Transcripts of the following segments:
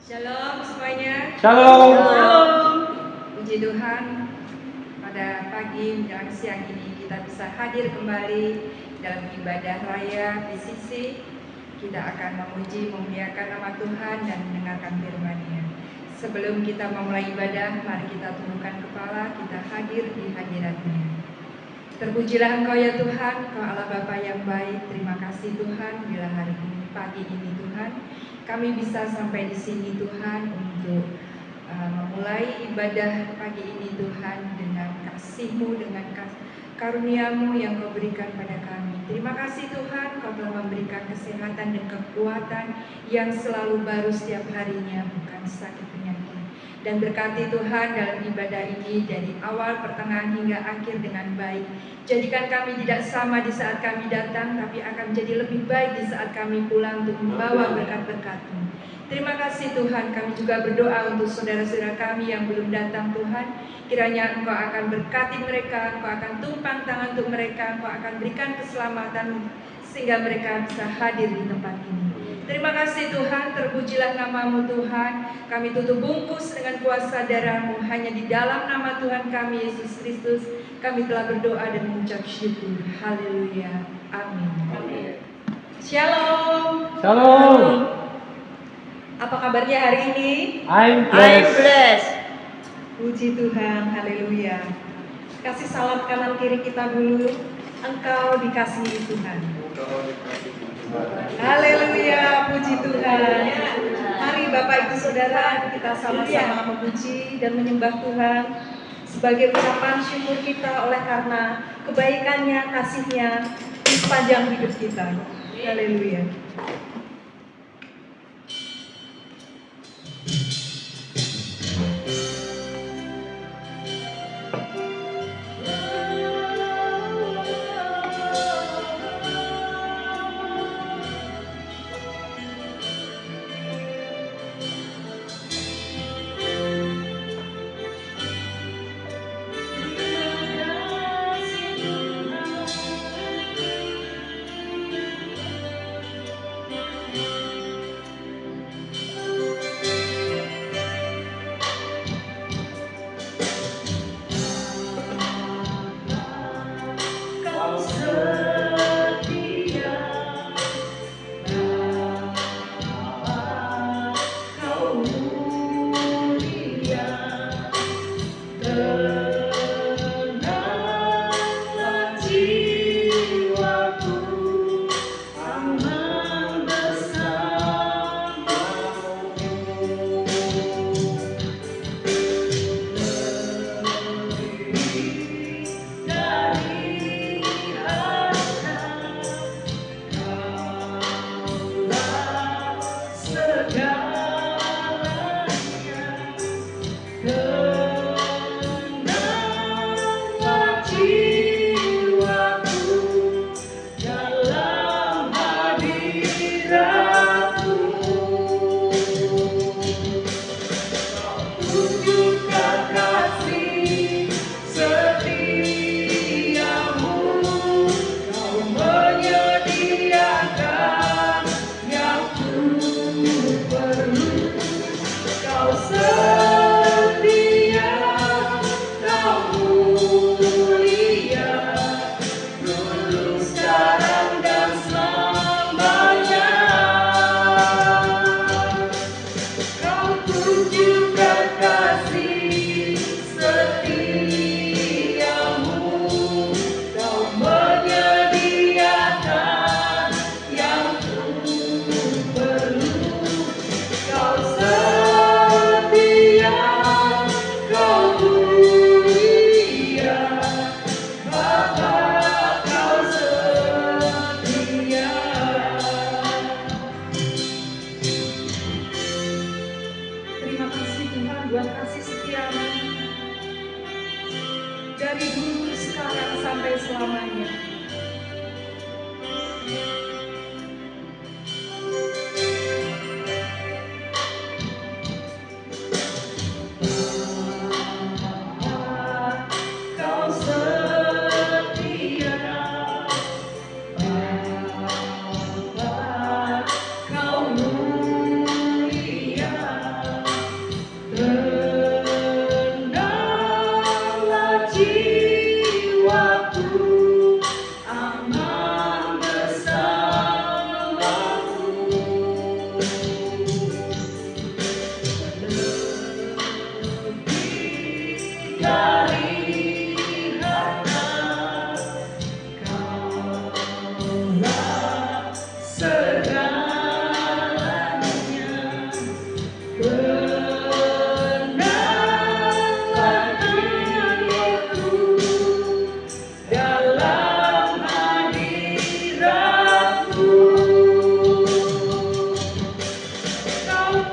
Shalom semuanya. Shalom. Shalom. Puji Tuhan, pada pagi menjelang siang ini kita bisa hadir kembali dalam ibadah raya PCC. Kita akan memuji, memuliakan nama Tuhan dan mendengarkan firman-Nya. Sebelum kita memulai ibadah, mari kita tundukkan kepala, kita hadir di hadirat-Nya. Terpujilah Engkau ya Tuhan, Engkau Allah Bapa yang baik. Terima kasih Tuhan, bila hari ini, pagi ini Tuhan, kami bisa sampai di sini Tuhan untuk memulai ibadah pagi ini Tuhan dengan kasih-Mu, dengan karunia-Mu yang Kau berikan pada kami. Terima kasih Tuhan, Kau telah memberikan kesehatan dan kekuatan yang selalu baru setiap harinya, bukan sakit penyakit. Dan berkati Tuhan dalam ibadah ini dari awal, pertengahan hingga akhir dengan baik. Jadikan kami tidak sama di saat kami datang, tapi akan menjadi lebih baik di saat kami pulang untuk membawa berkat-berkat-Mu. Terima kasih Tuhan, kami juga berdoa untuk saudara-saudara kami yang belum datang Tuhan. Kiranya Engkau akan berkati mereka, Engkau akan tumpang tangan untuk mereka, Engkau akan berikan keselamatan sehingga mereka bisa hadir di tempat ini. Terima kasih Tuhan, terpujilah nama-Mu Tuhan. Kami tutup bungkus dengan kuasa darah-Mu. Hanya di dalam nama Tuhan kami Yesus Kristus kami telah berdoa dan mengucap syukur. Haleluya. Amin. Shalom. Shalom. Apa kabarnya hari ini? I'm blessed. Puji Tuhan. Haleluya. Kasih salam kanan kiri kita dulu. Engkau dikasihi Tuhan. Haleluya, puji Tuhan. Mari Bapak Ibu Saudara, kita sama-sama memuji dan menyembah Tuhan sebagai ucapan syukur kita oleh karena kebaikannya, kasih-Nya di sepanjang hidup kita. Haleluya.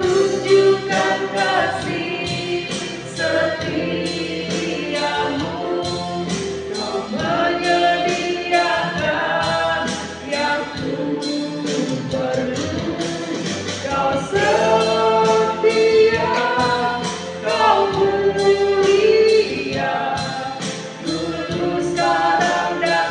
Tunjukkan kasih setiamu, kau menyediakan yang ku perlu. Kau setia, kau mulia, dulu, sekarang, dan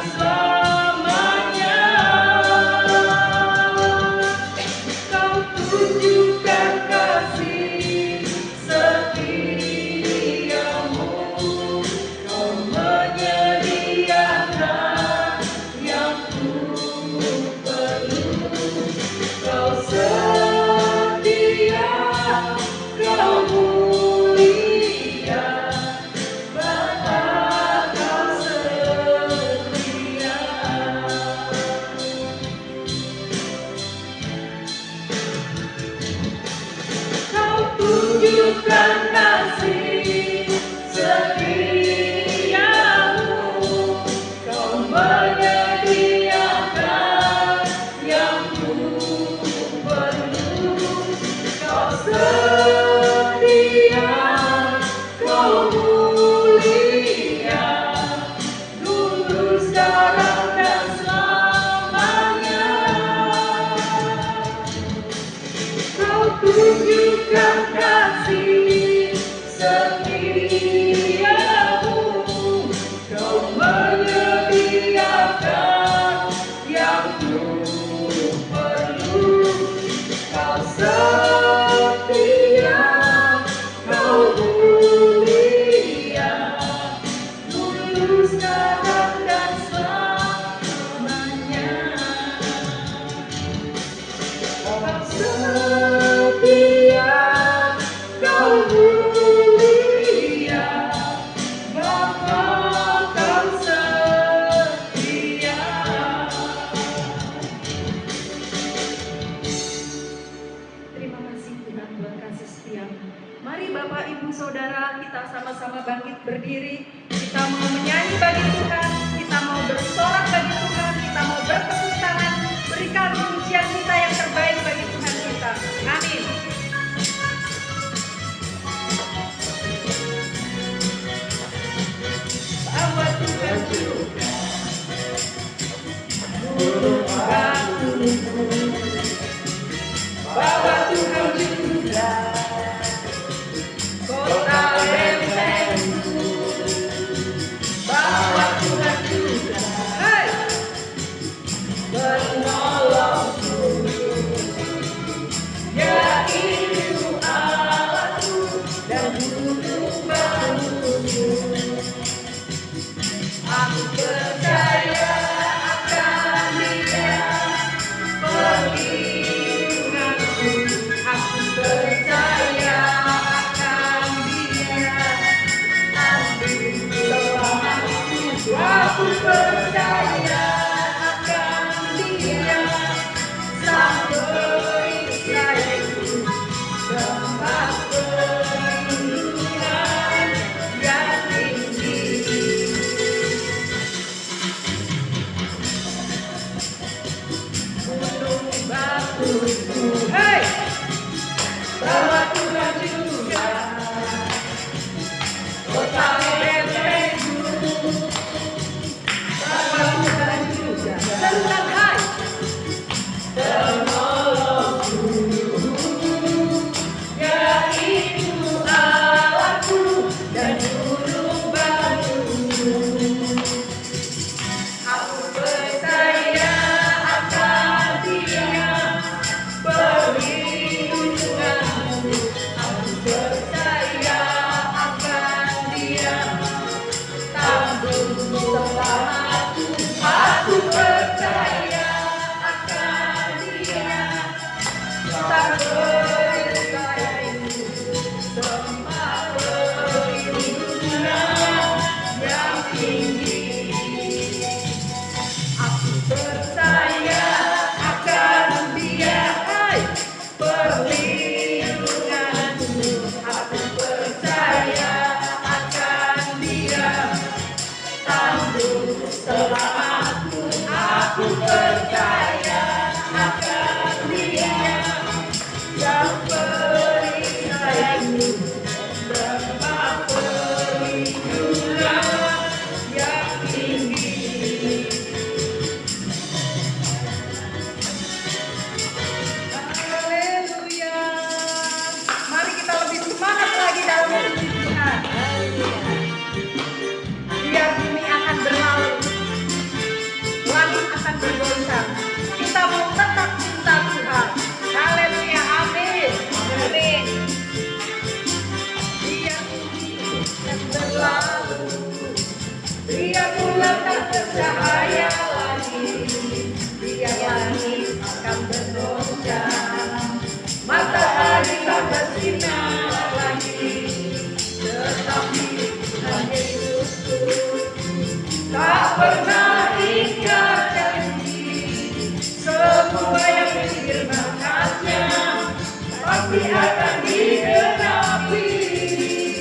selamanya. Kau tunjukkan kasih setiamu, kau menyediakan yang ku perlu. Kau setia, kau mulia, dulu, sekarang, dan selamanya. Kau setia, kau mulia, Bapa, kau setia. Terima kasih Tuhan buat kasih setiamu. Mari Bapak, Ibu, Saudara, kita sama-sama bangkit berdiri. Kita mau menyanyi bagi Tuhan, kita mau bersorak bagi Tuhan, kita mau bertepuk tangan, berikan pujian kita yang terbaik bagi Tuhan kita. Amin. Bahwa Tuhan juga bahwa Tuhan juga kota lempengku, bahwa Tuhan juga penolongku, yaitu Allahku dan gunung batuku. Aku percaya akan Dia perlindunganku. Aku percaya akan Dia ambil selamatku. Aku percaya akan Dia sang perisaiku, tempat perlindungan yang tinggi. Gunung batuku, hei, bahwa Tuhan juga kota lempengku, bahwa Tuhan juga serukan hai penolongku, yaitu Allahku dan gunung batuku. Aku percaya akan Dia pasti akan digenapi.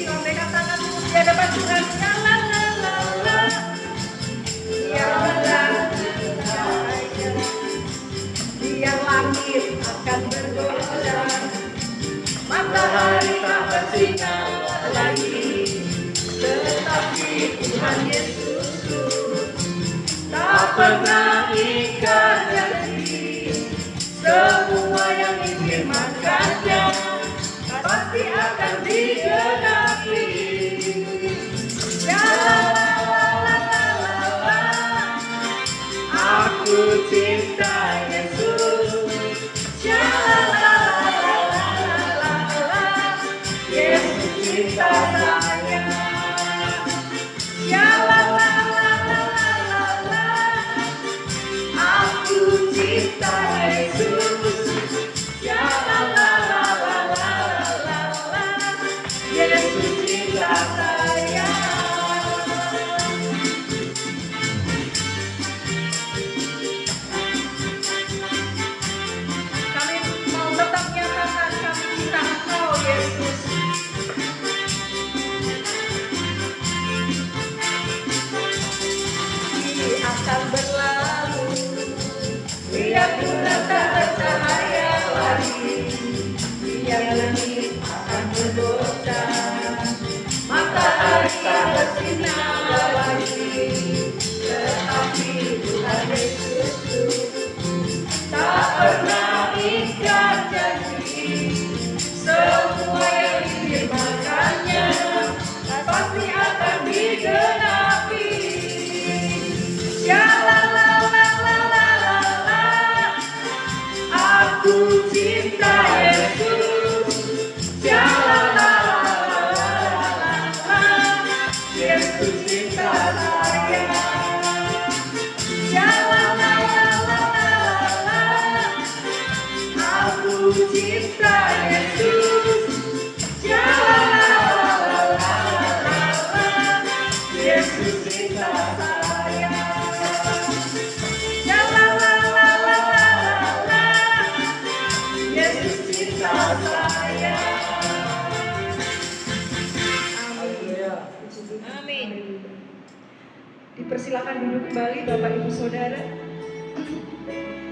Sampaikan tanganmu di hadapan Tuhan. Ya la la la la. Ya la la la. Biar langit akan bergoyang, matahari tak bersinar lagi, tetapi Tuhan Yesusku tak pernah ingkar janji. Semua yang difirmankannya pasti akan digenapi. Ya la la la la la la. Aku cinta Yesus. Ya la la la la la la. Yesus cinta saya. Ya la la la la la la. Aku cinta Yesus. Ya la la la la la la la. Yesus cinta saya. Kami mau tetap nyatakan kami cinta Engkau, Yesus. Ini akan berlalu, lihat bulan tak bercahaya lagi, lihat langit akan bergoncang, matahari tak bersinar lagi, tetapi Tuhan Yesusku tak pernah ingkar janji. Semua yang difirmankannya pasti akan digenapi. Ya la la la la la la la. Aku cinta Yesus. Ya la la la la la la la. Yesus cinta saya. Ya la la la la la la. Aku cinta Yesus. Ya la la la la la la. Yesus cinta saya. Ya la la la la la la. Yesus cinta saya. Amin. Dipersilakan duduk kembali Bapak Ibu Saudara.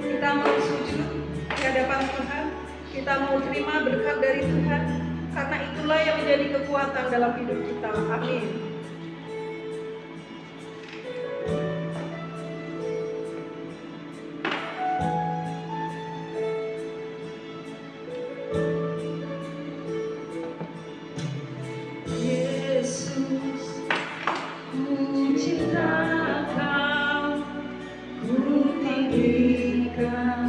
Kita mau sujud di hadapan Tuhan. Kita mau terima berkat dari Tuhan. Karena itulah yang menjadi kekuatan dalam hidup kita. Amin. Yesus, ku cinta Kau, ku tinggikan,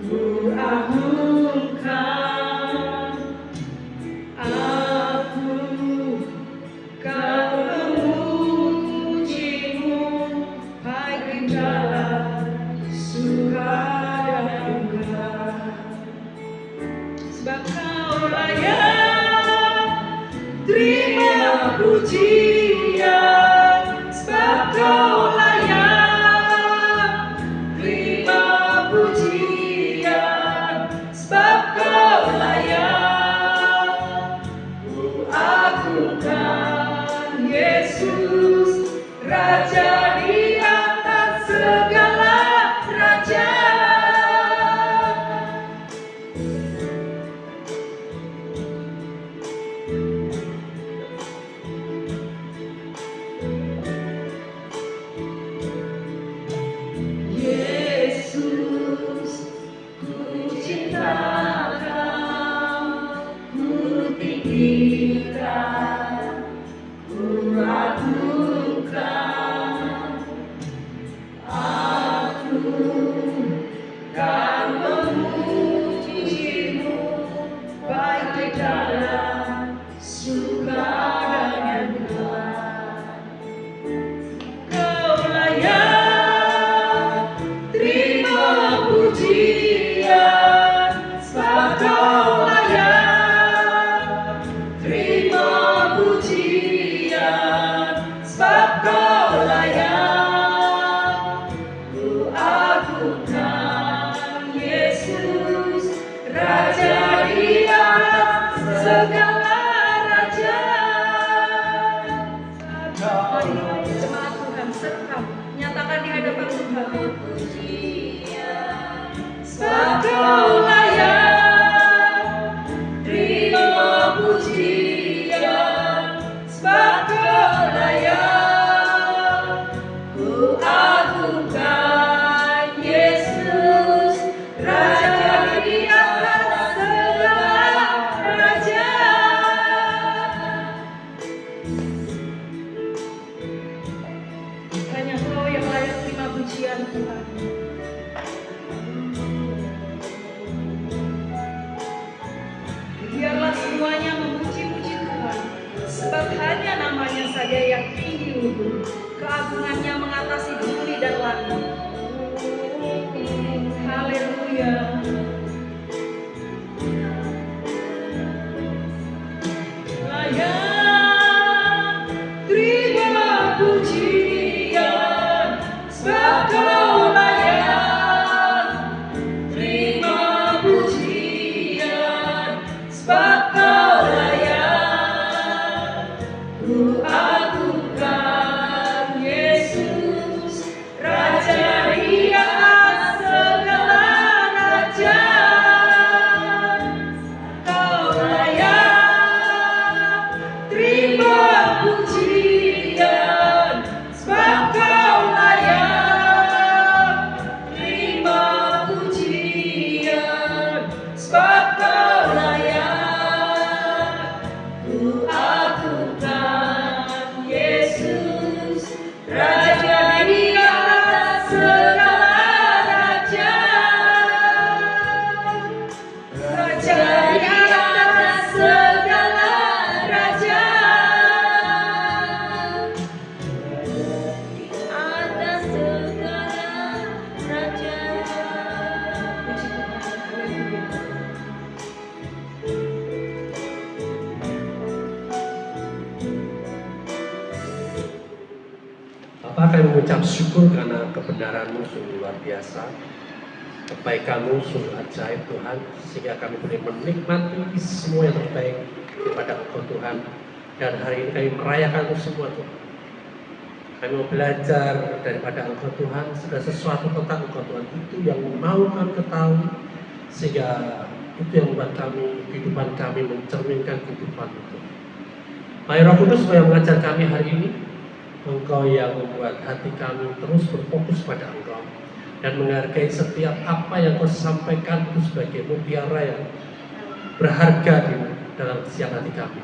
ku agungkan. Aku Kau layak terima pujian, sebab Kau layak. Ku agungkan Yesus, Raja di atas segala raja. Hanya Kau yang layak terima pujian, Tuhan. Biarlah semuanya memuji-muji Tuhan, sebab hanya namanya saja yang tinggi luhur, keagungannya mengatasi bumi dan langit. Haleluya. Layak terima pujian, sebab Kau layak terima pujian, sebab Kau layak. Ku agungkan Yesus, Raja di atas segala raja. Kau layak terima pujian, sebab Kau layak terima pujian, sebab Kau layak. Ku agungkan Yesus, Raja di atas segala raja. Raja di atas segala raja. Di atas segala raja. Puji Tuhan, haleluya. Bapak akan mengucap syukur karena kebenaran-Mu sungguh luar biasa, kebaikan-Mu sungguh ajaib Tuhan, sehingga kami boleh menikmati semua yang terbaik daripada Engkau Tuhan. Dan hari ini kami merayakan itu semua Tuhan. Kami mau belajar daripada Engkau Tuhan, segala sesuatu tentang Engkau Tuhan itu yang mau kami ketahui, sehingga itu yang membuat kami, kehidupan kami mencerminkan kehidupan itu. Baik Roh Kudus yang mengajar kami hari ini, Engkau yang membuat hati kami terus berfokus pada Engkau dan menghargai setiap apa yang Kau sampaikan itu sebagai mutiara yang berharga di dalam siang hati kami.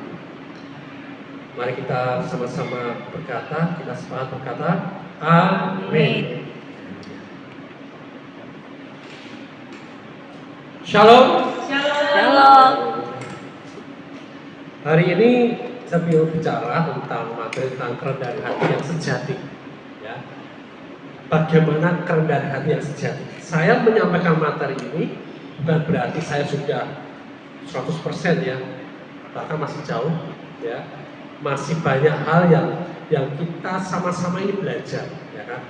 Mari kita sama-sama berkata, kita sepakat berkata, Amin. Shalom. Shalom. Hari ini saya ingin bicara tentang materi tentang kerendahan hati yang sejati. Ya. Bagaimana kerendahan hati yang sejati? Saya menyampaikan materi ini bukan berarti saya sudah 100% ya, bahkan masih jauh. Ya, masih banyak hal yang kita sama-sama ini belajar. Ya kan?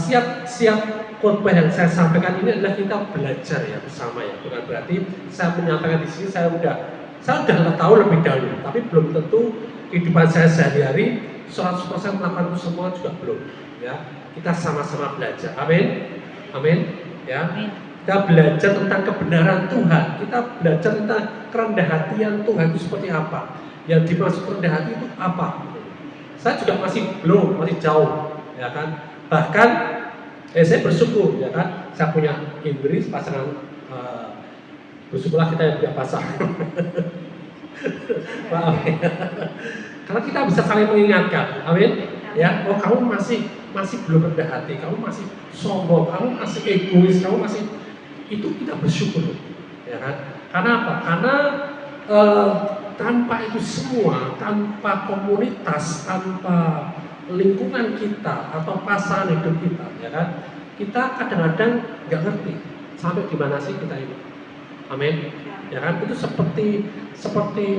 Siap khotbah yang saya sampaikan ini adalah kita belajar ya bersama ya, bukan berarti saya menyampaikan di sini saya sudah tahu lebih dahulu, tapi belum tentu kehidupan saya sehari-hari 100% melakukan itu semua juga belum. Ya, kita sama-sama belajar. Amin, amin. Ya, kita belajar tentang kebenaran Tuhan. Kita belajar tentang kerendahan hatian Tuhan itu seperti apa. Yang dimaksud rendah hati itu apa? Saya juga masih jauh, ya kan. Bahkan saya bersyukur, ya kan. Saya punya Inggris pasangan. Bersyukurlah kita yang punya pasangan. Maaf ya. Karena kita bisa saling mengingatkan, amin. Ya, oh kamu masih belum rendah hati, kamu masih sombong, kamu masih egois, kamu masih itu kita bersyukur, ya kan? Karena apa? Karena tanpa itu semua, tanpa komunitas, tanpa lingkungan kita atau pasangan hidup kita, ya kan? Kita kadang-kadang nggak ngerti sampai di mana sih kita ini. Amin. Ya kan, itu seperti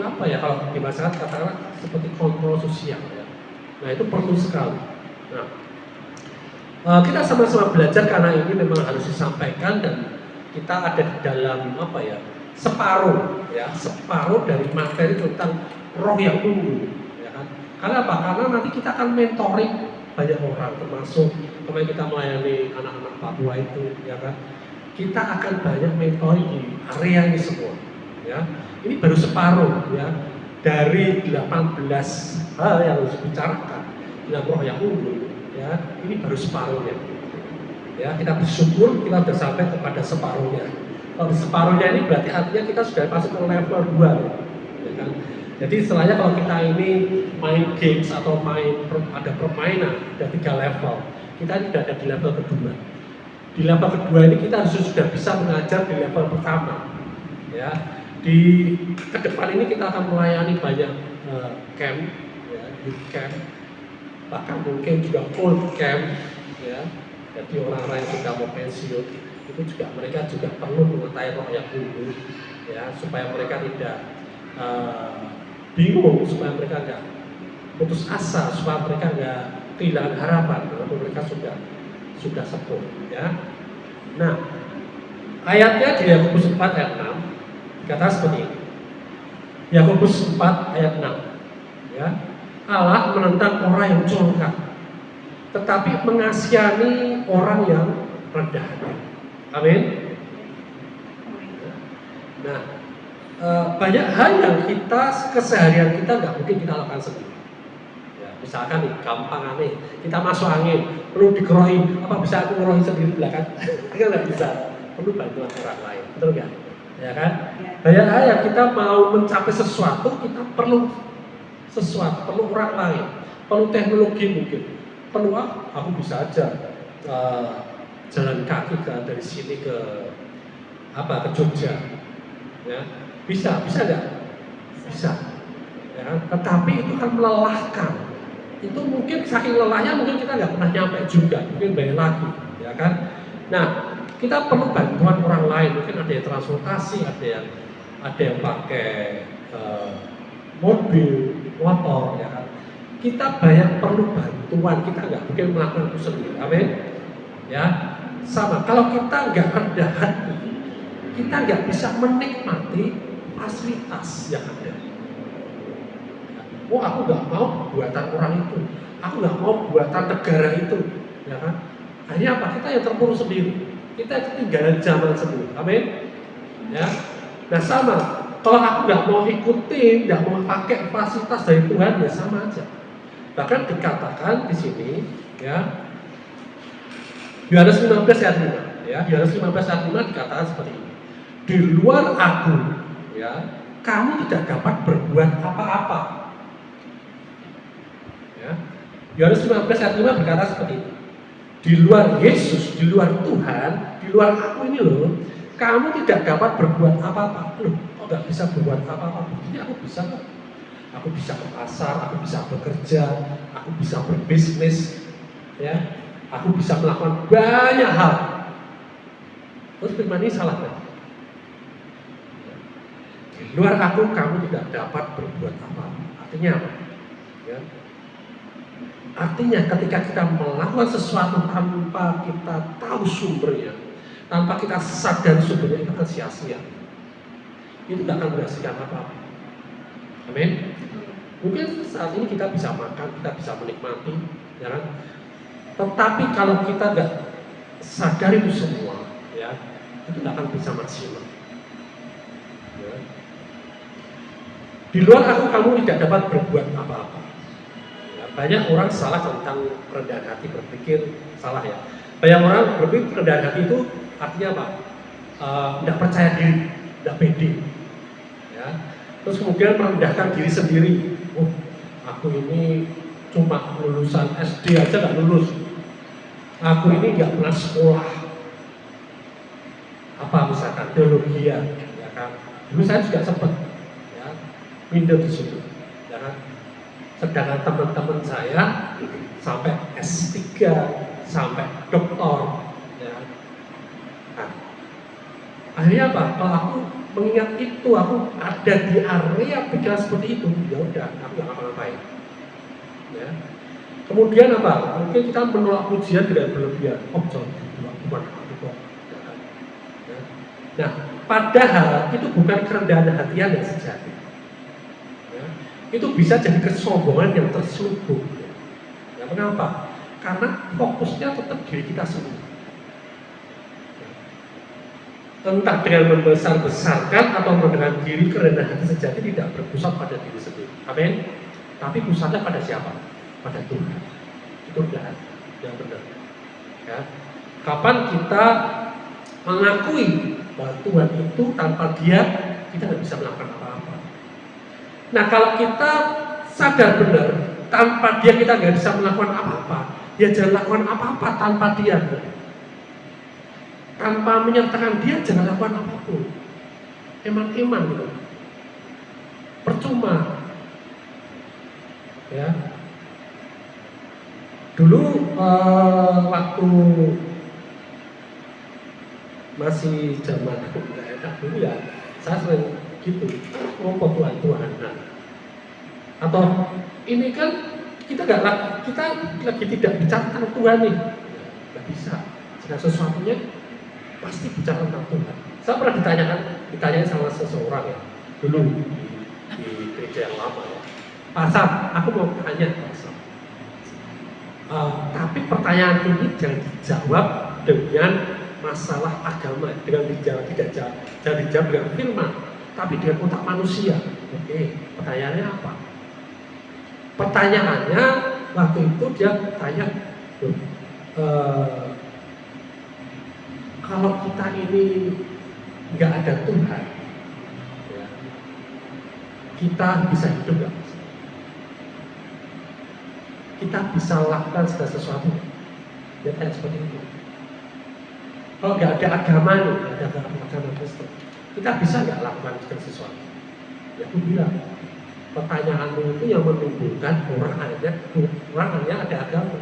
apa ya, kalau di masyarakat katakanlah seperti kontrol sosial ya. Nah itu perlu sekali. Nah, kita sama-sama belajar karena ini memang harus disampaikan dan kita ada di dalam apa ya, separuh dari materi tentang roh yang unggul, ya kan? Karena apa? Karena nanti kita akan mentoring banyak orang, termasuk kemarin kita melayani anak-anak Papua itu, ya kan? kita akan banyak mentori di area ini semua. Ya, ini baru separuh ya dari 18 hal yang harus dibicarakan dalam roh yang unggul. Ya, ini baru separuhnya. Ya, kita bersyukur kita sudah sampai kepada separuhnya. Kalau di separuhnya ini berarti artinya kita sudah masuk ke level 2. Ya kan? Jadi istilahnya kalau kita ini main games atau ada permainan, ada 3 level. Kita ini sudah ada di level kedua. Di level kedua ini kita harus sudah bisa mengajar di level pertama. Ya, di ke depan ini kita akan melayani banyak camp, ya, youth camp, bahkan mungkin juga old camp, ya. Jadi orang-orang yang sudah mau pensiun itu juga mereka juga perlu mengetahui roh yang unggul, ya, supaya mereka tidak bingung, supaya mereka nggak putus asa, supaya mereka nggak kehilangan harapan walaupun mereka sudah sepuh, ya. Nah, ayatnya di Yakobus 4 ayat 6 kata seperti ini. Yakobus 4 ayat 6, ya. Allah menentang orang yang curhat, tetapi mengasihani orang yang rendah hati. Amin. Nah, banyak hal yang kita keseharian kita nggak mungkin kita lakukan sendiri. Ya, misalkan nih, gampang aneh, kita masuk angin, perlu dikerohin, apa bisa aku ngerohin sendiri belakang? Kan nggak bisa, perlu bantuan orang lain, betul nggak? Ya kan? Banyak hal yang kita mau mencapai sesuatu, kita perlu sesuatu, perlu orang lain, perlu teknologi mungkin, perlu aku bisa aja jalan kaki dari sini ke Jogja, ya bisa nggak? Bisa, ya kan? Tetapi itu kan melelahkan, itu mungkin saking lelahnya mungkin kita nggak pernah nyampe juga, mungkin banyak lagi, ya kan? Nah, kita perlu bantuan orang lain, mungkin ada yang transportasi, ada yang pakai mobil, motor, ya kan? Kita banyak perlu bantuan, kita nggak mungkin melakukan itu sendiri, amin? Ya, sama. Kalau kita nggak rendah hati, kita nggak bisa menikmati fasilitas yang ada. Oh, aku nggak mau buatan orang itu, aku nggak mau buatan negara itu, ya kan? Akhirnya apa? Kita yang terpuruk sendiri. Kita ketinggalan zaman sendiri, amin? Ya, nah sama. Kalau aku nggak mau ikutin, nggak mau pakai fasilitas dari Tuhan, ya sama aja. Bahkan dikatakan di sini, ya, Yohanes 15 ayat 5, ya, Yohanes 15 ayat 5 dikatakan seperti ini. Di luar aku, ya, kamu tidak dapat berbuat apa-apa. Ya, Yohanes 15 ayat 5 berkata seperti ini. Di luar Yesus, di luar Tuhan, di luar aku ini loh, kamu tidak dapat berbuat apa-apa. Loh, kok nggak bisa berbuat apa-apa? Buktinya aku bisa kok. Aku bisa ke pasar, aku bisa bekerja, aku bisa berbisnis, ya, aku bisa melakukan banyak hal. Terus firman ini salah kan? Di luar aku, kamu tidak dapat berbuat apa-apa. Artinya apa? Ya. Artinya ketika kita melakukan sesuatu tanpa kita tahu sumbernya, tanpa kita sadar sumbernya, itu akan sia-sia. Itu tidak akan menghasilkan apa-apa. Amin. Mungkin saat ini kita bisa makan, kita bisa menikmati, ya kan? Tetapi kalau kita nggak sadar itu semua, ya, itu nggak akan bisa maksimal. Ya. Di luar aku, kamu tidak dapat berbuat apa-apa. Banyak orang salah tentang kerendahan hati, berpikir salah, ya. Banyak orang berpikir kerendahan hati itu artinya apa? Tidak percaya diri, tidak pede, ya. Terus kemudian merendahkan diri sendiri. Oh, aku ini cuma lulusan SD aja nggak lulus. Aku ini nggak pernah sekolah. Apa misalkan teologi, ya kan? Dulu saya juga sempat, ya, minder di situ, ya kan? Sedangkan teman-teman saya sampai S3, sampai doktor, ya. Nah, akhirnya apa? Kalau aku mengingat itu, aku ada di area pikiran seperti itu, ya udah, aku nggak ngapa-ngapain. Ya. Kemudian apa? Mungkin kita menolak pujian dengan berlebihan. Oh, jangan bukan aku kok. Ya. Nah, padahal itu bukan kerendahan hati yang sejati. Itu bisa jadi kesombongan yang terselubung. Ya, kenapa? Karena fokusnya tetap diri kita sendiri. entah dengan membesar-besarkan atau dengan diri kerendahan hati sejati tidak berpusat pada diri sendiri. Amin. Tapi pusatnya pada siapa? Pada Tuhan. Itu benar, yang benar. Ya. Kapan kita mengakui bahwa Tuhan itu tanpa Dia kita nggak bisa melakukan apa-apa. Nah, kalau kita sadar benar tanpa Dia kita nggak bisa melakukan apa-apa, ya jangan lakukan apa-apa tanpa Dia. Tanpa menyertakan Dia jangan lakukan apapun. Eman-eman gitu. Percuma. Ya. Dulu waktu masih zaman dulu ya, saya sering gitu ngomong Tuhan-Tuhanan. Atau ini kan kita lagi tidak bicara tentang Tuhan nih, nggak bisa. Segala sesuatunya pasti bicara tentang Tuhan. Saya pernah ditanya sama seseorang ya, dulu di gereja yang lama ya. Pak Sam, aku mau tanya Pak Sam. Tapi pertanyaan ini jangan dijawab dengan masalah agama, dengan tidak dijawab dengan firman, tapi dengan otak manusia. Oke, pertanyaannya apa? Pertanyaannya waktu itu dia tanya, kalau kita ini nggak ada Tuhan, ya, kita bisa hidup nggak? Kita bisa lakukan segala sesuatu. Dia tanya seperti itu. Kalau nggak ada agama nih, nggak ada agama Kristen, kita bisa nggak lakukan segala sesuatu? Ya aku bilang, pertanyaanmu itu yang menimbulkan orang hanya ada agama.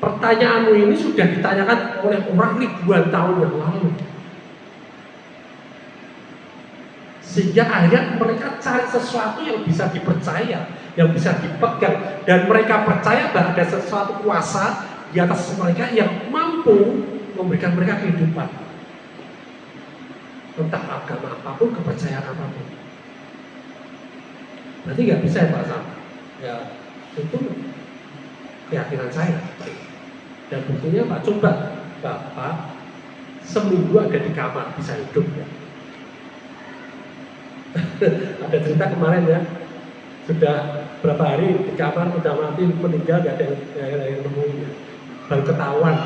Pertanyaanmu ini sudah ditanyakan oleh orang ribuan tahun yang lalu. Sehingga akhirnya mereka cari sesuatu yang bisa dipercaya, yang bisa dipegang, dan mereka percaya bahwa ada sesuatu kuasa di atas mereka yang mampu memberikan mereka kehidupan. Entah agama apapun, kepercayaan apapun. Berarti nggak bisa ya Pak Sam? Ya itu keyakinan saya. Dan buktinya Pak, coba Bapak seminggu ada di kamar bisa hidup ya. Ada cerita kemarin ya, sudah berapa hari di kamar udah mati meninggal nggak ada yang nemuin, baru ketahuan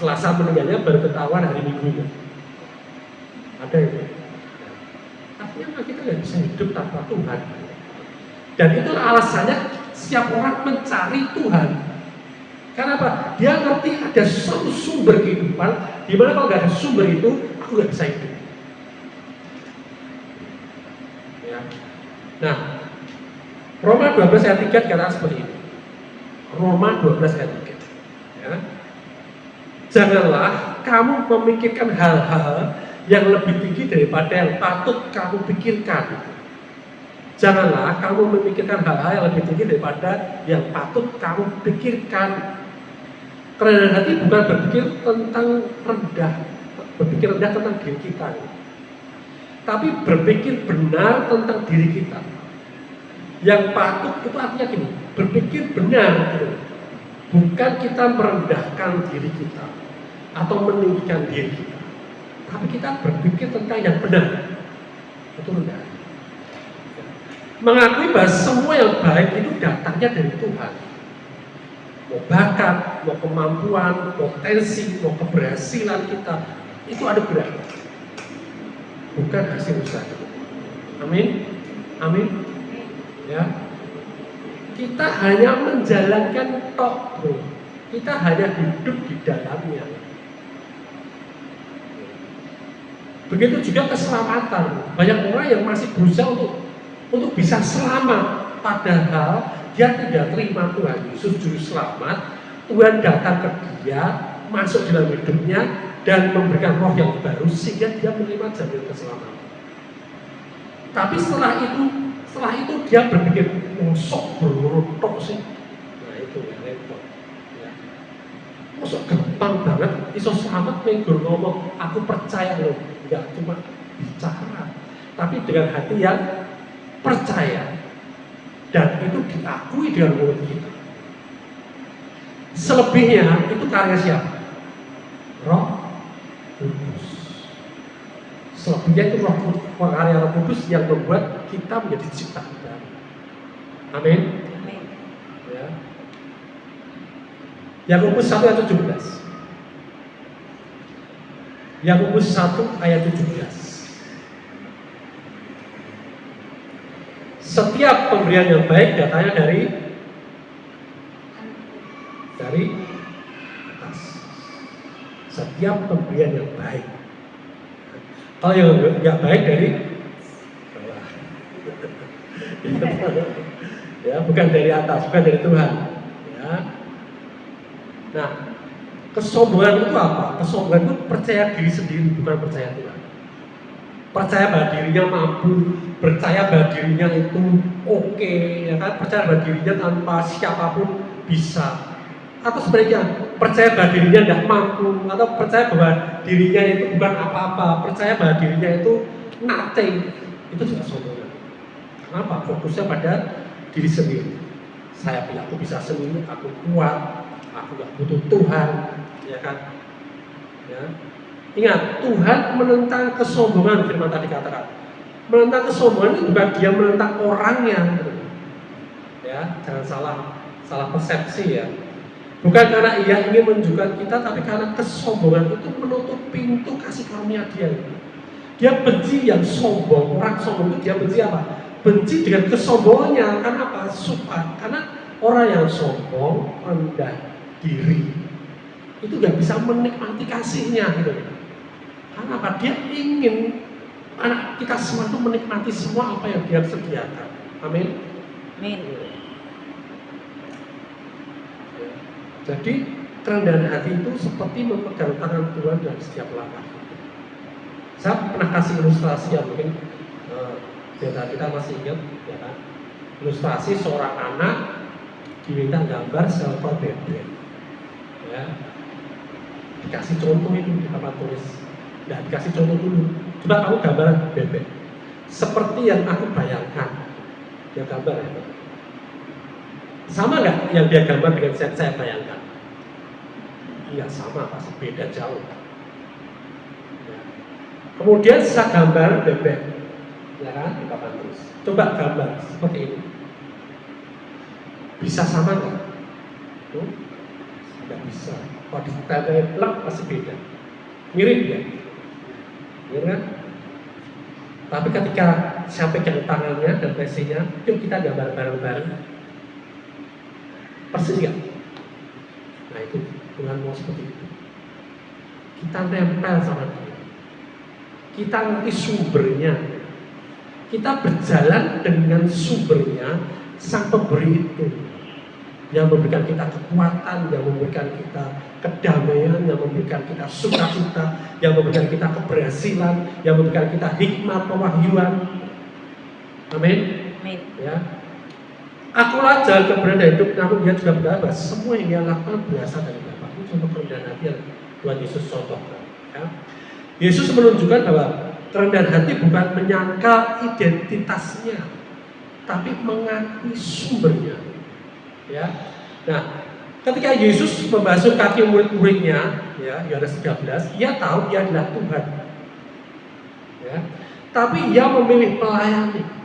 Selasa meninggalnya, baru ketahuan hari Minggunya. Ada itu. Artinya kita nggak bisa hidup tanpa Tuhan. Dan itu alasannya setiap orang mencari Tuhan. Karena apa? Dia ngerti ada suatu sumber kehidupan, di mana kalau nggak ada sumber itu, aku nggak bisa hidup. Ya. Nah, Roma 12 ayat 3 kata seperti ini. Roma 12 ayat 3. Ya. Janganlah kamu memikirkan hal-hal yang lebih tinggi daripada yang patut kamu pikirkan. Janganlah kamu memikirkan hal-hal yang lebih tinggi daripada yang patut kamu pikirkan. Kerendahan hati bukan berpikir tentang rendah, berpikir rendah tentang diri kita, tapi berpikir benar tentang diri kita. Yang patut itu artinya gini, berpikir benar gitu. Bukan kita merendahkan diri kita atau meninggikan diri kita, tapi kita berpikir tentang yang benar. Itu rendah. Mengakui bahwa semua yang baik itu datangnya dari Tuhan. Mau bakat, mau kemampuan, potensi, mau keberhasilan kita, itu ada benar. Bukan hasil usaha. Amin. Amin. Ya. Kita hanya menjalankan tok, bro. Kita hanya hidup di dalamnya. Begitu juga keselamatan. Banyak orang yang masih berusaha untuk bisa selamat, padahal dia tidak terima Tuhan Yesus juru selamat. Tuhan datang ke dia, masuk dalam hidupnya dan memberikan roh yang baru sehingga dia menerima jaminan keselamatan. Tapi setelah itu dia berpikir, mosok berurutok sih. Nah itu ya repot. Ya. Mosok gampang banget, iso selamat menggur ngomong, aku percaya loh. Enggak cuma bicara, tapi dengan hati yang percaya. Dan itu diakui dengan mulut kita. Selebihnya itu karya siapa? Roh Kudus. Selebihnya itu karya Roh Kudus yang membuat kita menjadi ciptaan baru. Amin. Ya. Yakobus 1 ayat 17. Yakobus 1 ayat 17. Setiap pemberian yang baik datangnya dari atas. Setiap pemberian yang baik. Kalau yang nggak baik dari bawah. Ya, bukan dari atas, bukan dari Tuhan. Ya. Nah, kesombongan itu apa? Kesombongan itu percaya diri sendiri, bukan percaya Tuhan. Percaya bahwa dirinya mampu, percaya bahwa dirinya itu oke, ya kan? Percaya bahwa dirinya tanpa siapapun bisa. Atau sebaliknya, percaya bahwa dirinya tidak mampu, atau percaya bahwa dirinya itu bukan apa-apa, percaya bahwa dirinya itu nothing. Itu juga sombongan. Kenapa? Fokusnya pada diri sendiri. Saya pilih, aku bisa sendiri, aku kuat, aku gak butuh Tuhan, ya kan? Ya. Ingat, Tuhan menentang kesombongan, firman tadi katakan. Menentang kesombongan itu bukan dia menentang orangnya, ya, jangan salah persepsi ya. Bukan karena ia ingin menunjukkan kita, tapi karena kesombongan itu menutup pintu kasih karunia dia. Dia benci yang sombong, orang sombong itu dia benci apa? Benci dengan kesombongannya, karena apa? Karena orang yang sombong, rendah diri, itu nggak bisa menikmati kasihnya gitu. Karena apa? Dia ingin anak kita semua itu menikmati semua apa yang dia sediakan. Amin. Amin. Jadi kerendahan hati itu seperti memegang tangan Tuhan dalam setiap langkah. Saya pernah kasih ilustrasi yang mungkin kita masih ingat, ya kan? Ilustrasi seorang anak diminta gambar seekor bebek, ya. Dikasih contoh itu di papan tulis. Nah, dikasih contoh dulu. Coba kamu gambar bebek seperti yang aku bayangkan. Dia gambar ya. Sama nggak yang dia gambar dengan saya bayangkan? Iya sama, pasti beda jauh. Ya. Kemudian saya gambar bebek, ya kan, di papan tulis. Coba gambar seperti ini. Bisa sama nggak? Nggak bisa. Kalau ditambah plak pasti beda. Mirip ya? Mirip kan? Tapi ketika saya pegang tangannya dan PC-nya, yuk kita gambar bareng-bareng. Persis nggak? Nah itu Tuhan mau seperti itu. Kita nempel sama dia. Kita ngerti sumbernya. Kita berjalan dengan sumbernya, sang pemberi itu. Yang memberikan kita kekuatan, yang memberikan kita kedamaian, yang memberikan kita sukacita, yang memberikan kita keberhasilan, yang memberikan kita hikmat, pewahyuan. Amin. Amin. Ya. Akulah jalan kebenaran hidup, namun dia juga berkata semua yang dia lakukan berasal dari Bapa. Itu contoh kerendahan hati yang Tuhan Yesus contohkan. Ya. Yesus menunjukkan bahwa kerendahan hati bukan menyangkal identitasnya, tapi mengakui sumbernya. Ya. Nah, ketika Yesus membasuh kaki murid-muridnya, ya, Yohanes 13, ia tahu dia adalah Tuhan. Ya. Tapi ia memilih melayani.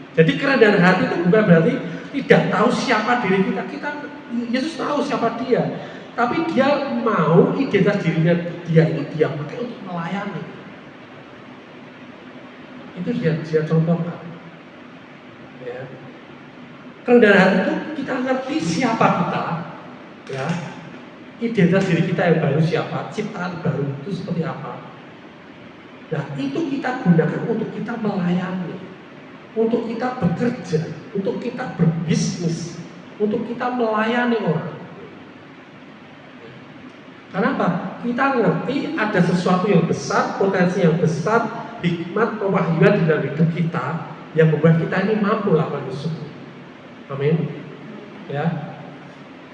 Jadi kerendahan hati itu bukan berarti tidak tahu siapa diri kita. Yesus tahu siapa dia. Tapi dia mau identitas dirinya dia itu dia pakai untuk melayani. Itu dia contohkan. Ya. Kerendahan hati itu kita ngerti siapa kita. Ya. Identitas diri kita yang baru siapa, ciptaan baru itu seperti apa. Nah itu kita gunakan untuk kita melayani. Untuk kita bekerja, untuk kita berbisnis, untuk kita melayani orang. Kenapa? Kita ngerti ada sesuatu yang besar, potensi yang besar, hikmat, pewahyuan di dalam hidup kita yang membuat kita ini mampu lakukan itu. Amin. Ya.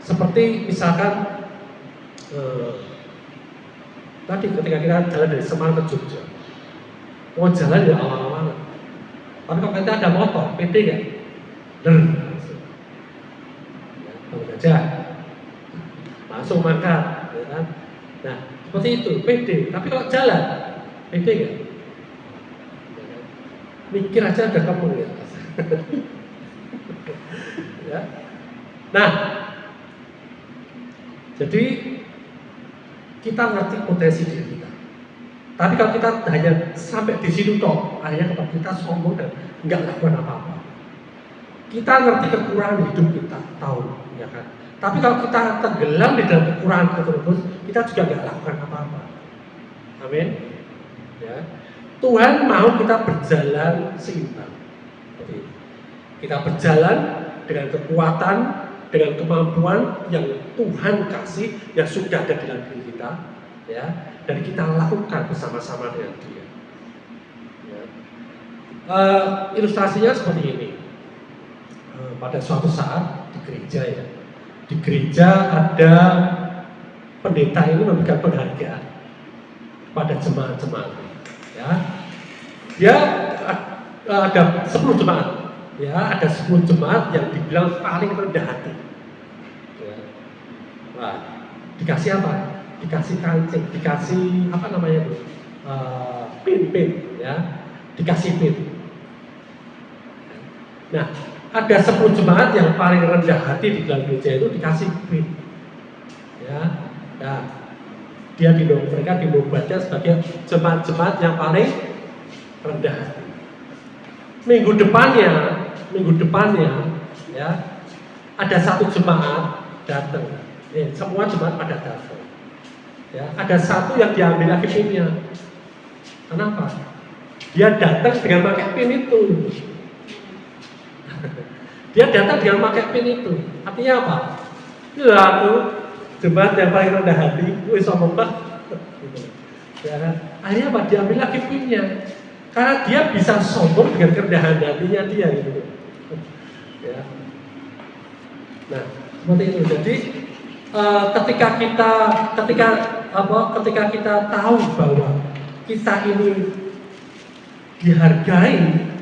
Seperti misalkan tadi ketika kita jalan dari Semarang ke Jogja, mau jalan ya alang-alang. Tapi kalau kita ada motor, pede nggak? Langsung. Bangun aja, langsung makan, ya kan? Nah, seperti itu, pede. Tapi kalau jalan, pede nggak? Mikir aja udah kamu ya. Ya. Nah, jadi kita ngerti potensi diri kita. Tapi kalau kita hanya sampai di situ toh, akhirnya kalau kita sombong dan nggak lakukan apa-apa. Kita ngerti kekurangan hidup kita, tahu, ya kan? Tapi kalau kita tenggelam di dalam kekurangan terus, kita juga nggak lakukan apa-apa. Amin. Ya. Tuhan mau kita berjalan seimbang. Jadi, kita berjalan dengan kekuatan, dengan kemampuan yang Tuhan kasih, yang sudah ada dalam diri kita, ya, dan kita lakukan bersama-sama dengan Dia. Ya. Ilustrasinya seperti ini. Pada suatu saat di gereja, ya, di gereja ada pendeta ini memberikan penghargaan pada jemaat-jemaat. Ya, dia ada 10 jemaat. Ya, ada 10 jemaat yang dibilang paling rendah hati. Ya. Nah, dikasih apa? Dikasih kancing, dikasih apa namanya itu? Pin, ya, dikasih pin. Nah, ada 10 jemaat yang paling rendah hati di dalam gereja itu dikasih pin. Ya, nah, mereka dinobatkan sebagai jemaat-jemaat yang paling rendah hati. Minggu depannya, ya, ada satu jemaat datang. Semua jemaat pada datang. Ya, ada satu yang diambil lagi pinnya. Kenapa? Dia datang dengan pakai pin itu. Dia datang dengan pakai pin itu. Artinya apa? Ya, aku jemaat yang paling rendah hati, gue sombong banget. Ya kan? Akhirnya apa? Diambil lagi pinnya. Karena dia bisa sombong dengan kerendahan hatinya dia gitu. Ya. Nah, seperti itu. Jadi ketika kita tahu bahwa kita ini dihargai,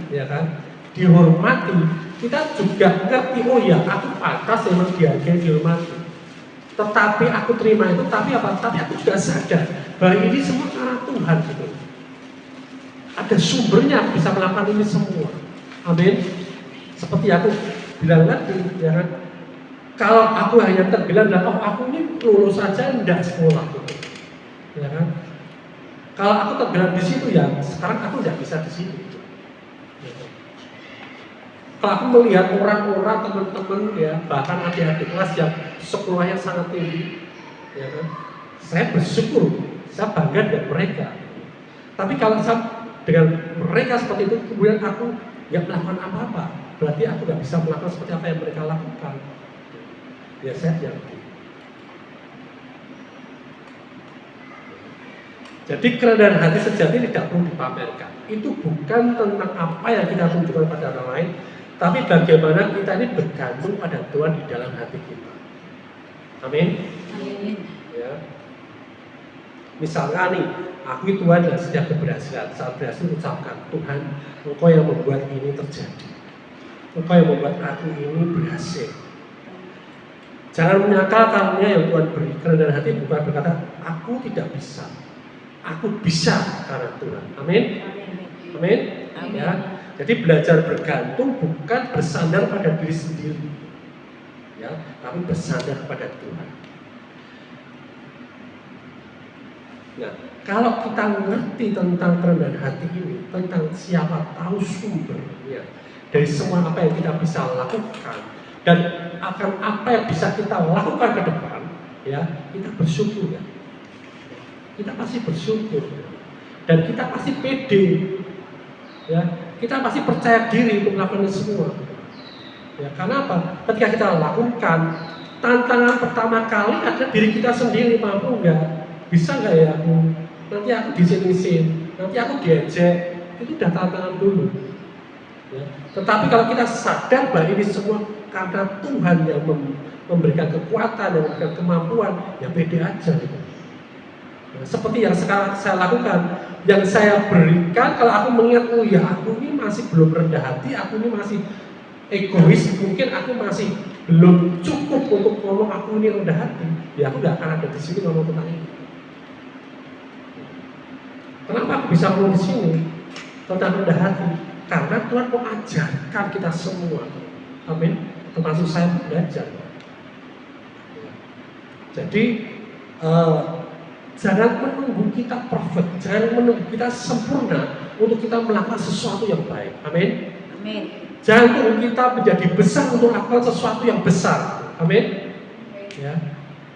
ya kan, dihormati, kita juga ngerti, oh ya, aku pantas memang dihargai, dihormati. Tetapi aku terima itu, tapi aku juga sadar bahwa ini semua karena Tuhan gitu. Ada sumbernya bisa melakukan ini semua. Amin. Seperti aku bilang tadi, ya kan, kalau aku hanya tenggelam dan aku ini lulus saja tidak sekolah gitu. Ya kan? Kalau aku tenggelam di situ, ya sekarang aku tidak bisa di sini. Gitu. Kalau aku melihat orang-orang, teman-teman, ya, bahkan adik-adik kelas yang sekolahnya sangat tinggi, ya kan, saya bersyukur, saya bangga dengan mereka. Tapi kalau dengan mereka seperti itu, kemudian aku nggak melakukan apa-apa, berarti aku nggak bisa melakukan seperti apa yang mereka lakukan. Ya saya yakin. Jadi kerendahan hati sejati tidak perlu dipamerkan. Itu bukan tentang apa yang kita tunjukkan pada orang lain, tapi bagaimana kita ini bergantung pada Tuhan di dalam hati kita. Amin. Amin. Ya. Misalnya nih, akui Tuhan dan setiap keberhasilan. Saat berhasil ucapkan, Tuhan, Engkau yang membuat ini terjadi. Engkau yang membuat aku ini berhasil. Jangan menyakalkannya yang Tuhan beri. Kerendahan hati bukan berkata, aku tidak bisa. Aku bisa karena Tuhan. Amin. Amin. Ya. Jadi belajar bergantung bukan bersandar pada diri sendiri, ya, tapi bersandar pada Tuhan. Nah, kalau kita ngerti tentang kerendahan hati ini, tentang siapa tahu sumbernya dari semua apa yang kita bisa lakukan dan akan apa yang bisa kita lakukan ke depan, ya, kita bersyukur, ya. Kita pasti bersyukur, dan kita pasti pede, ya. Kita pasti percaya diri untuk melakukan ini semua. Ya, karena apa? Ketika kita lakukan, tantangan pertama kali ada diri kita sendiri, mampu nggak? Bisa nggak ya aku? Nanti aku disini-sini, nanti aku diejek. Itu udah tantangan dulu. Ya. Tetapi kalau kita sadar bahwa ini semua karena Tuhan yang memberikan kekuatan, yang memberikan kemampuan, ya pede aja gitu. Nah, seperti yang sekarang saya lakukan, yang saya berikan, kalau aku mengingat, oh ya aku ini masih belum rendah hati, aku ini masih egois, mungkin aku masih belum cukup untuk ngomong aku ini rendah hati, ya aku gak akan ada di sini ngomong tentang ini. Kenapa aku bisa ngomong di sini tentang rendah hati? Karena Tuhan mau ajarkan kita semua. Amin. Termasuk saya belajar. Jadi jangan menunggu kita perfect, jangan menunggu kita sempurna untuk kita melakukan sesuatu yang baik. Amin. Amin. Jangan tunggu kita menjadi besar untuk melakukan sesuatu yang besar. Amin. Ya.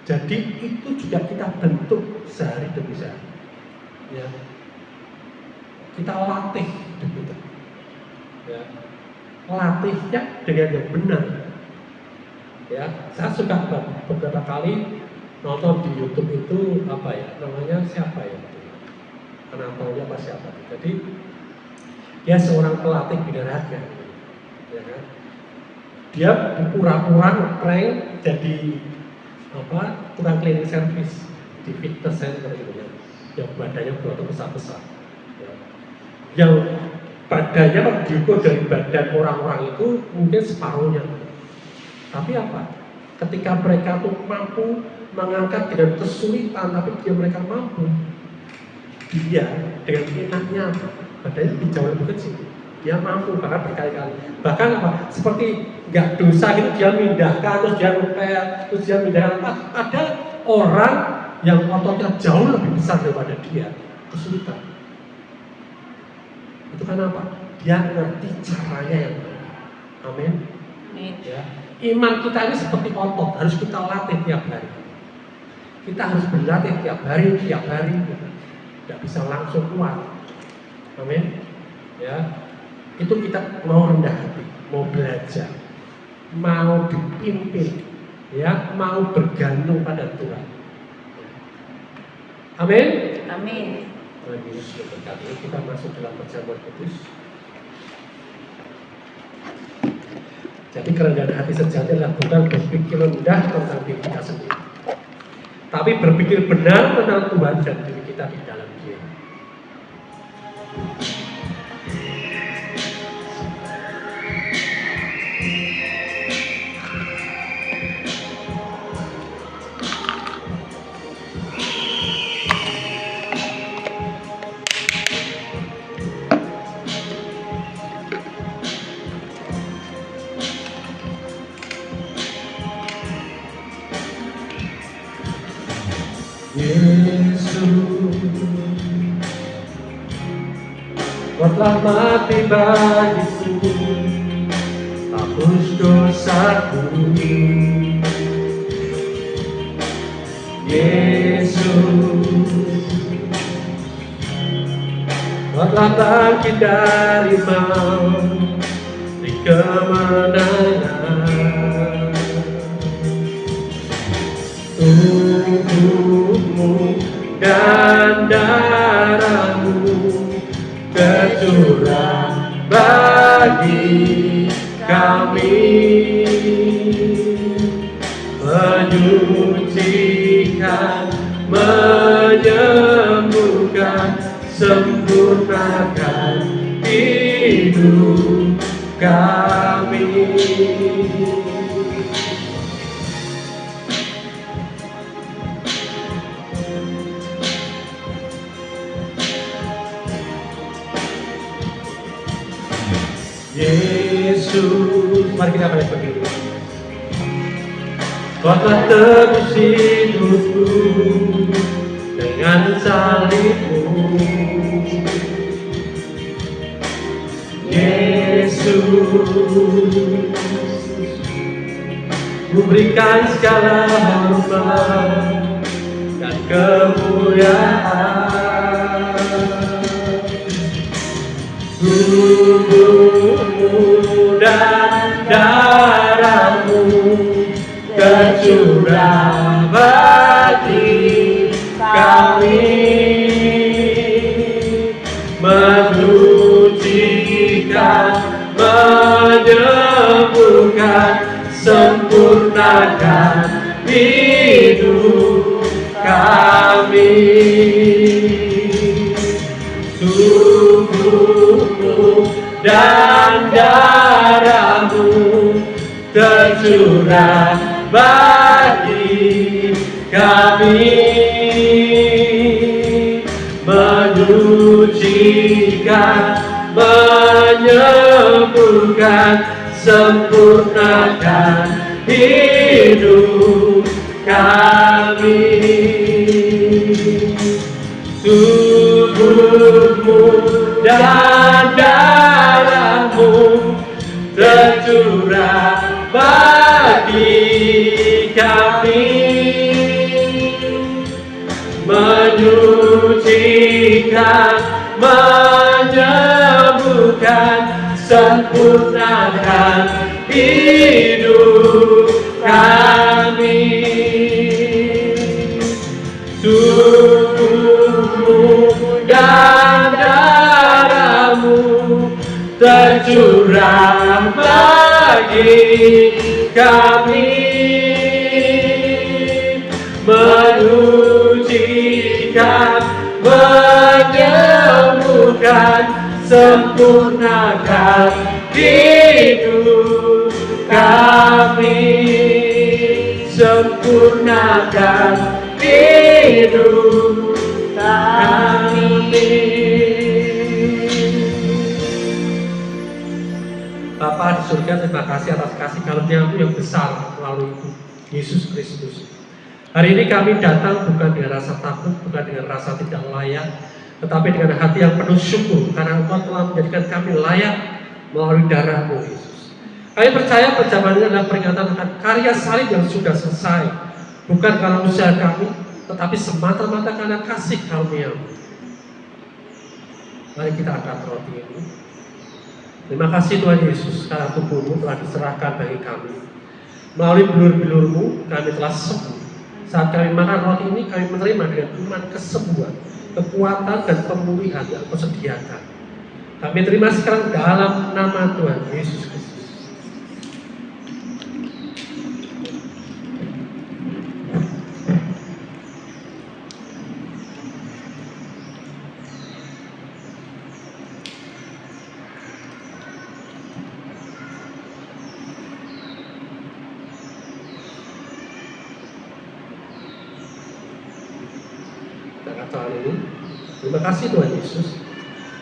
Jadi itu juga kita bentuk sehari demi sehari. Ya. Kita latih hidup kita. Ya. Latihnya dengan yang benar. Ya, saya sudah beberapa kali nonton di YouTube itu apa ya namanya, siapa ya, Anatolia apa siapa. Jadi dia seorang pelatih binaraga, ya kan? Dia pura-pura ngeprank jadi apa, tukang cleaning service di fitness center gitu ya, yang badannya berotot besar-besar. Ya. Yang badannya diukur dari badan orang-orang itu mungkin separuhnya. Tapi apa? Ketika mereka tuh mampu mengangkat dengan kesulitan, tapi mereka mampu. Dia dengan enaknya badannya lebih jauh lebih kecil. Dia mampu bahkan berkali-kali. Bahkan apa? Seperti nggak dosa gitu, dia mindahkan, terus dia ngepel, terus dia mindahkan. Ada orang yang ototnya jauh lebih besar daripada dia, kesulitan. Itu kan apa? Dia ngerti caranya yang baik. Amin. Ya. Iman kita ini seperti otot, harus kita latih tiap hari. Kita harus berlatih tiap hari. Tidak bisa langsung kuat. Amin. Ya. Itu kita mau rendah hati, mau belajar, mau dipimpin, ya, mau bergantung pada Tuhan. Amin. Amin. Tuhan Yesus memberkati. Kita masuk dalam perjamuan kudus. Jadi kerendahan hati sejati adalah bukan berpikir rendah tentang diri kita sendiri, tapi berpikir benar tentang Tuhan dan diri kita di dalam Dia. Yesus, Kau telah mati bagiku, hapus dosaku. Yesus, Kau telah bangkit dari maut, di kemenangan. Tubuhmu dan darahmu tercurah bagi kami, menyucikan, menyembuhkan, sempurnakan hidup kami. Yesus, mari kita balik berdiri. Kau telah tebus hidupku dengan salibmu. Yesus, Ku berikan segala hormat dan kemuliaan. Tubuhmu dan darahmu tercurah bagi kami, menyucikan, menyembuhkan, sempurnakan hidup kami. Tubuhmu dan darahmu tercurah bagi kami, menyucikan, menyembuhkan, menyembuhkan, sempurnakan hidup kami. Tubuhmu dan darahmu tercurah bagi kami, menyucikan, menyembuhkan, sempurnakan hidup kami. Tubuhmu dan darahmu tercurah bagi kami, menyucikan, menyembuhkan, sempurnakan hidup kami, sempurnakan hidup kami. Bapa di surga, terima kasih atas kasih karunia-Mu yang besar melalui Yesus Kristus. Hari ini kami datang bukan dengan rasa takut, bukan dengan rasa tidak layak, tetapi dengan hati yang penuh syukur karena Engkau telah menjadikan kami layak melalui darah-Mu, Yesus. Kami percaya perjamuan ini adalah peringatan akan karya salib yang sudah selesai, bukan karena usaha kami, tetapi semata-mata karena kasih karunia-Mu. Mari kita angkat roti ini. Terima kasih Tuhan Yesus, karena tubuh-Mu telah diserahkan bagi kami. Melalui bilur-bilur-Mu kami telah sembuh. Saat kami makan roti ini, kami menerima dengan iman kesembuhan, kekuatan dan pemulihan yang Kau sediakan. Kami terima sekarang dalam nama Tuhan Yesus Kristus. Terima kasih Tuhan Yesus,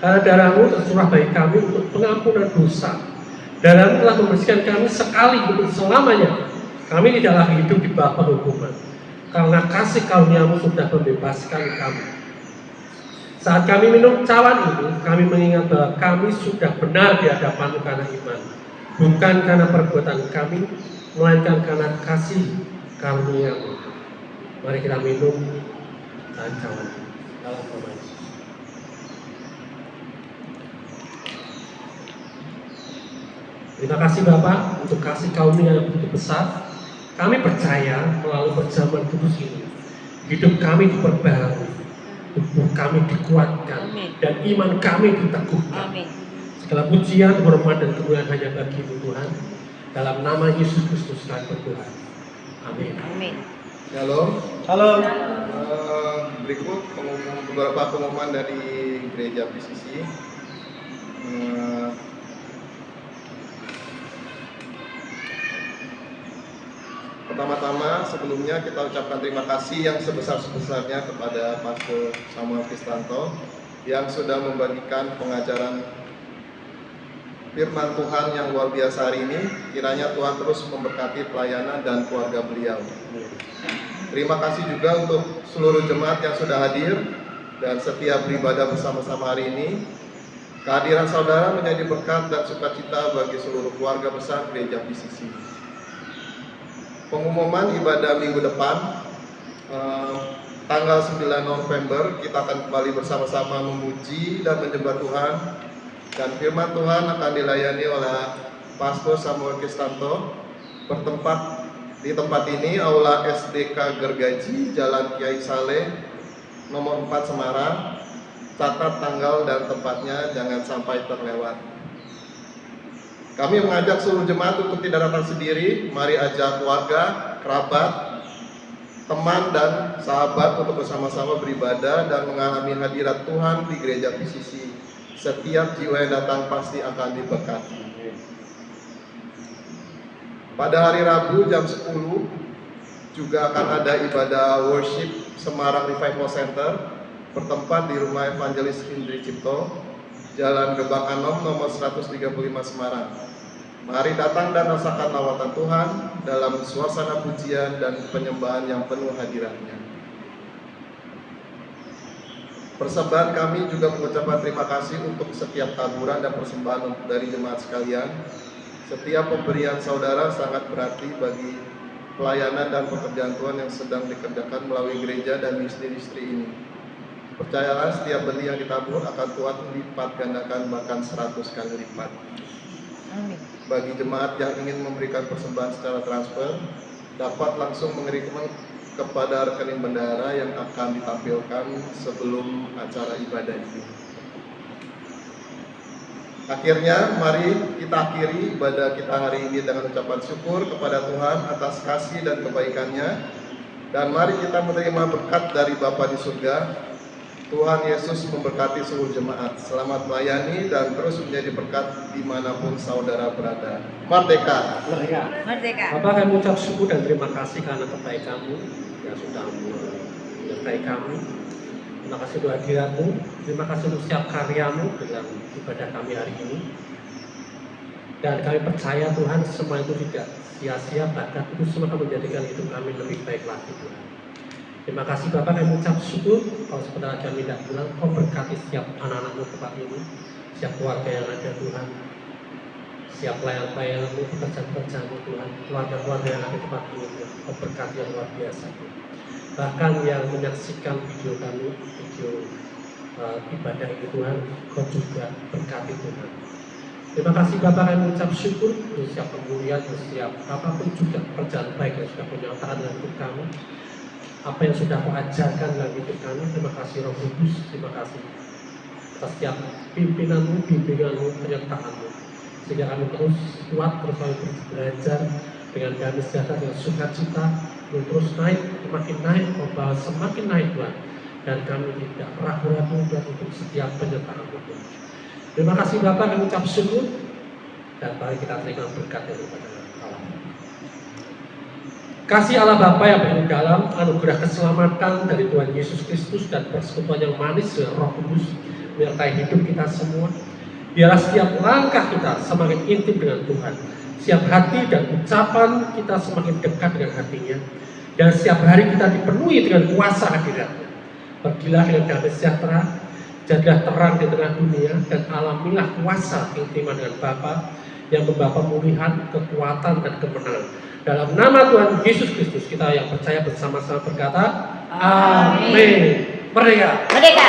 karena darah-Mu tercurah bagi kami untuk pengampunan dosa. Darah-Mu telah membersihkan kami sekali untuk selamanya. Kami tidak lagi hidup di bawah penghukuman, karena kasih karunia-Mu sudah membebaskan kami. Saat kami minum cawan ini, kami mengingat bahwa kami sudah benar di hadapan-Mu karena iman, bukan karena perbuatan kami, melainkan karena kasih karunia-Mu. Mari kita minum cawan dalam nama Yesus. Terima kasih Bapak untuk kasih karunia yang begitu besar. Kami percaya melalui perjamuan kudus ini, hidup kami diperbarui, tubuh kami dikuatkan, dan iman kami diteguhkan. Segala pujian, hormat, dan kemuliaan hanya bagi-Mu Tuhan. Dalam nama Yesus Kristus kami berdoa. Amin. Shalom. Halo. Berikut beberapa pengumuman dari Gereja PCC. Pertama-tama sebelumnya kita ucapkan terima kasih yang sebesar-besarnya kepada Pastor Samuel Kristanto yang sudah membagikan pengajaran firman Tuhan yang luar biasa hari ini. Kiranya Tuhan terus memberkati pelayanan dan keluarga beliau. Terima kasih juga untuk seluruh jemaat yang sudah hadir dan setiap beribadah bersama-sama hari ini. Kehadiran saudara menjadi berkat dan sukacita bagi seluruh keluarga besar Gereja PCC. Pengumuman ibadah minggu depan, tanggal 9 November, kita akan kembali bersama-sama memuji dan menyembah Tuhan. Dan firman Tuhan akan dilayani oleh Pastor Samuel Kristanto. Bertempat di tempat ini, Aula SDK Gergaji, Jalan Kiai Saleh, nomor 4 Semarang. Catat tanggal dan tempatnya, jangan sampai terlewat. Kami mengajak seluruh jemaat untuk tidak datang sendiri. Mari ajak keluarga, kerabat, teman, dan sahabat untuk bersama-sama beribadah dan mengalami hadirat Tuhan di Gereja PCC. Setiap jiwa yang datang pasti akan diberkati. Pada hari Rabu jam 10 juga akan ada ibadah worship Semarang Revival Center, bertempat di Rumah Evangelis Indri Cipto, Jalan Gebang Anom nomor 135 Semarang. Mari datang dan rasakan lawatan Tuhan dalam suasana pujian dan penyembahan yang penuh hadiratnya. Persembahan kami juga mengucapkan terima kasih untuk setiap taburan dan persembahan dari jemaat sekalian. Setiap pemberian saudara sangat berarti bagi pelayanan dan pekerjaan Tuhan yang sedang dikerjakan melalui gereja dan misteri-misteri ini. Percayalah, setiap benih yang ditabur akan Tuhan lipat gandakan bahkan 100 kali lipat. Amin. Bagi jemaat yang ingin memberikan persembahan secara transfer, dapat langsung mengirimkan kepada rekening bendahara yang akan ditampilkan sebelum acara ibadah ini. Akhirnya, mari kita akhiri ibadah kita hari ini dengan ucapan syukur kepada Tuhan atas kasih dan kebaikannya. Dan mari kita menerima berkat dari Bapa di surga. Tuhan Yesus memberkati seluruh jemaat. Selamat melayani dan terus menjadi berkat dimanapun saudara berada. Merdeka! Merdeka. Bapak, kami ucap syukur dan terima kasih karena kebaikan-Mu yang sudah menyertai kami. Terima kasih untuk hadirat-Mu. Terima kasih untuk setiap karya-Mu dalam ibadah kami hari ini. Dan kami percaya Tuhan, semua itu tidak sia-sia, bahkan itu semua akan menjadikan hidup kami lebih baik lagi, Tuhan. Terima kasih Bapak, kami mengucap syukur kalau sebentar kami tidak bilang, Kau berkati setiap anak-anak-Mu tempat ini, setiap keluarga yang ada Tuhan, setiap pelayan-pelayan-Mu, pekerjaan-pekerjaan-Mu Tuhan, keluarga-keluarga yang ada tempat ini Tuhan, Kau berkati yang luar biasa Tuhan. Bahkan yang menyaksikan video kami, video ibadah ini Tuhan, Kau juga berkati Tuhan. Terima kasih Bapak, kami mengucap syukur untuk setiap pemulihan, setiap apapun juga perjalanan baik yang sudah menyertai dalam hidup kami. Apa yang sudah Kau ajarkan dalam hidup kami, terima kasih Roh Kudus, terima kasih atas setiap pimpinan-Mu, bimbingan-Mu, penyertaan-Mu, sehingga kami terus kuat, terus kami belajar dengan damai sejahtera, dengan sukacita, terus naik, semakin naik, membawa semakin naik Tuhan, dan kami tidak ragu-ragu untuk setiap penyertaan-Mu. Terima kasih Bapak, kami ucap syukur, dan mari kita terima berkat daripada Allah. Kasih Allah Bapa yang paling dalam, anugerah keselamatan dari Tuhan Yesus Kristus dan persekutuan yang manis dengan Roh Kudus menyertai hidup kita semua. Biarlah setiap langkah kita semakin intim dengan Tuhan, setiap hati dan ucapan kita semakin dekat dengan hatinya, dan setiap hari kita dipenuhi dengan kuasa hadirat-Nya. Pergilah dengan damai sejahtera, jadilah terang di tengah dunia, dan alamilah kuasa keintiman dengan Bapa yang membawa pemulihan, kekuatan, dan kemenangan. Dalam nama Tuhan Yesus Kristus, kita yang percaya bersama-sama berkata, Amin. Merdeka! Merdeka.